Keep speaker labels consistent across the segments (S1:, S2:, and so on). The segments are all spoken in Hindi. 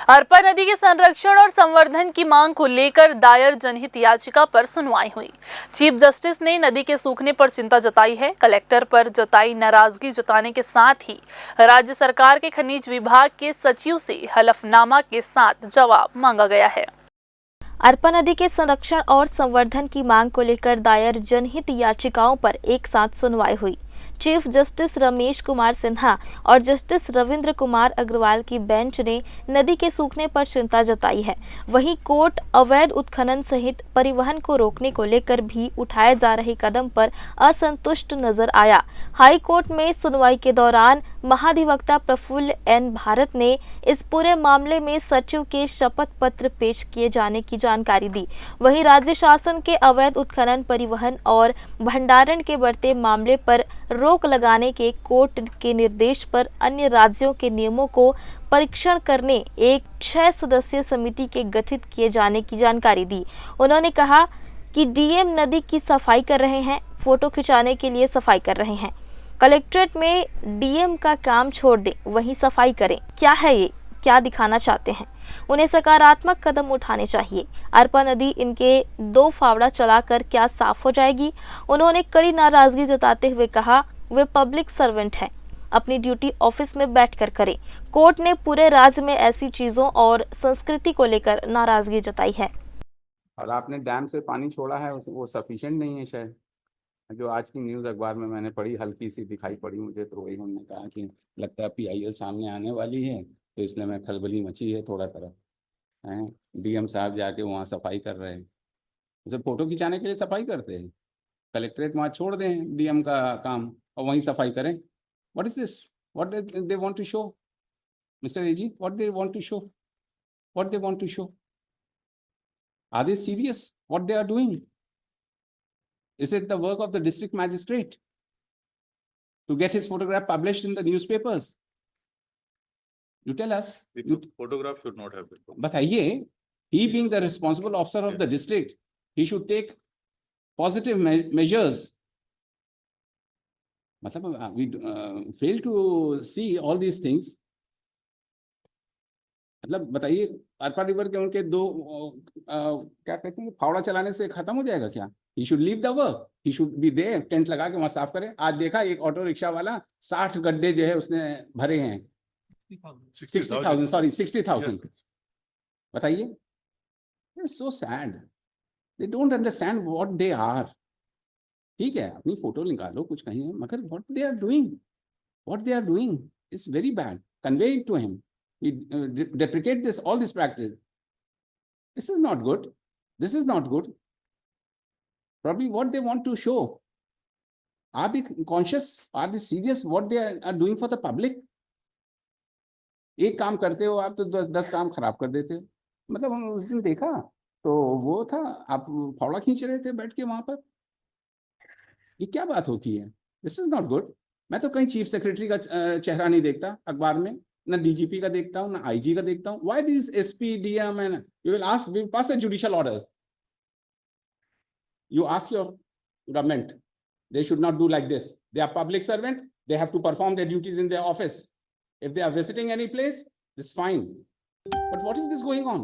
S1: अरपा नदी के संरक्षण और संवर्धन की मांग को लेकर दायर जनहित याचिका पर सुनवाई हुई। चीफ जस्टिस ने नदी के सूखने पर चिंता जताई है। कलेक्टर पर जताई नाराजगी जताने के साथ ही राज्य सरकार के खनिज विभाग के सचिव से हलफनामा के साथ जवाब मांगा गया है।
S2: अरपा नदी के संरक्षण और संवर्धन की मांग को लेकर दायर जनहित याचिकाओं पर एक साथ सुनवाई हुई। चीफ जस्टिस रमेश कुमार सिन्हा और जस्टिस रविंद्र कुमार अग्रवाल की बेंच ने नदी के सूखने पर चिंता जताई है। वहीं कोर्ट अवैध उत्खनन सहित परिवहन को रोकने को लेकर भी उठाए जा रहे कदम पर असंतुष्ट नजर आया। हाई कोर्ट में सुनवाई के दौरान महाधिवक्ता प्रफुल्ल एन भारत ने इस पूरे मामले में सचिव के शपथ पत्र पेश किए जाने की जानकारी दी। वहीं राज्य शासन के अवैध उत्खनन, परिवहन और भंडारण के बढ़ते मामले पर रोक लगाने के कोर्ट के निर्देश पर अन्य राज्यों के नियमों को परीक्षण करने एक 6 सदस्यीय समिति के गठित किए जाने की जानकारी दी। उन्होंने कहा कि डीएम नदी की सफाई कर रहे हैं, फोटो खिंचाने के लिए सफाई कर रहे हैं। कलेक्ट्रेट में डीएम का काम छोड़ दें, वहीं सफाई करें। क्या है ये, क्या दिखाना चाहते हैं? उन्हें सकारात्मक कदम उठाने चाहिए। अरपा नदी इनके 2 फावड़ा चलाकर क्या साफ हो जाएगी? उन्होंने कड़ी नाराजगी जताते हुए कहा, वे पब्लिक सर्वेंट हैं, अपनी ड्यूटी ऑफिस में बैठकर करें। कोर्ट ने पूरे राज्य में ऐसी चीजों और संस्कृति को लेकर नाराजगी जताई है।
S3: और आपने डैम से पानी छोड़ा है वो सफिशिएंट नहीं है शायद। जो आज की न्यूज़ अखबार में मैंने पढ़ी, हल्की सी दिखाई पड़ी मुझे, तो वही हमने कहा कि लगता है पीआईएल सामने आने वाली है, तो इसलिए मैं खलबली मची है थोड़ा तरफ हैं। डीएम साहब जाके वहाँ सफाई कर रहे हैं, उसे फोटो खिंचाने के लिए सफाई करते हैं। कलेक्ट्रेट वहाँ छोड़ दें डीएम का काम और वहीं सफाई करें। What is this? What they want to show mister AG? What they want to show? What they want to show? Are they serious what they are doing? Is it the work of the district magistrate to get his photograph published in the newspapers? You tell us.
S4: The photograph should not have been.
S3: बताइए, he being the responsible officer of the district, he should take positive measures. मतलब we fail to see all these things. मतलब बताइए, अरपा रिवर के उनके 2 क्या कहते हैं, फावड़ा चलाने से खत्म हो जाएगा क्या? He should leave the work. He should be there. Tent लगा के वहां साफ करें। आज देखा एक ऑटो रिक्शा वाला 60 गड्ढे जो है उसने भरे हैं। 60,000 सॉरी 60,000। बताइए, It's so sad. They don't understand what they are. ठीक है, अपनी फोटो निकालो, कुछ कहीं, मगर what they are doing is very bad. Convey it to him. He deprecate this, all this practice. This is not good. This is not good. Probably what they want to show. Are they conscious? Are they serious what they are doing for the public? एक काम करते हो आप तो 10 काम खराब कर देते हो। मतलब हम उस दिन देखा तो वो था, आप फावड़ा खींच रहे थे बैठ के वहां पर। ये क्या बात होती है? This is not good. मैं तो कहीं चीफ सेक्रेटरी का चेहरा नहीं देखता अखबार में, ना डीजीपी का देखता हूँ, ना आईजी का देखता हूँ। Why this SP DM and we will ask, we pass the judicial order. You ask your government, they should not do like this. They are public servant, they have to perform their duties in their office. If they are visiting any place, this is fine. But what is this going on?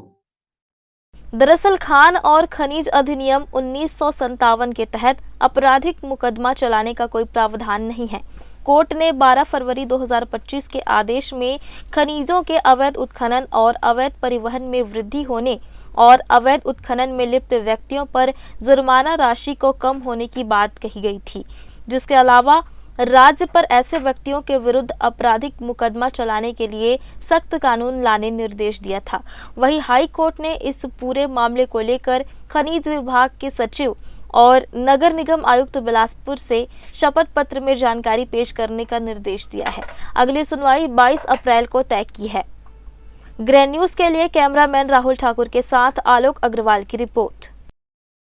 S2: दरअसल खान और खनिज अधिनियम 1957 के तहत आपराधिक मुकदमा चलाने का कोई प्रावधान नहीं है। कोर्ट ने 12 फरवरी 2025 के आदेश में खनिजों के अवैध उत्खनन और अवैध परिवहन में वृद्धि होने और अवैध उत्खनन में लिप्त व्यक्तियों पर जुर्माना राशि को कम होने की बात कही गई थी, जिसके अलावा राज्य पर ऐसे व्यक्तियों के विरुद्ध आपराधिक मुकदमा चलाने के लिए सख्त कानून लाने निर्देश दिया था। वहीं हाई कोर्ट ने इस पूरे मामले को लेकर खनिज विभाग के सचिव और नगर निगम आयुक्त बिलासपुर से शपथ पत्र में जानकारी पेश करने का निर्देश दिया है। अगली सुनवाई 22 अप्रैल को तय की है। ग्रैंड न्यूज़ के लिए कैमरामैन राहुल ठाकुर के साथ आलोक अग्रवाल की रिपोर्ट।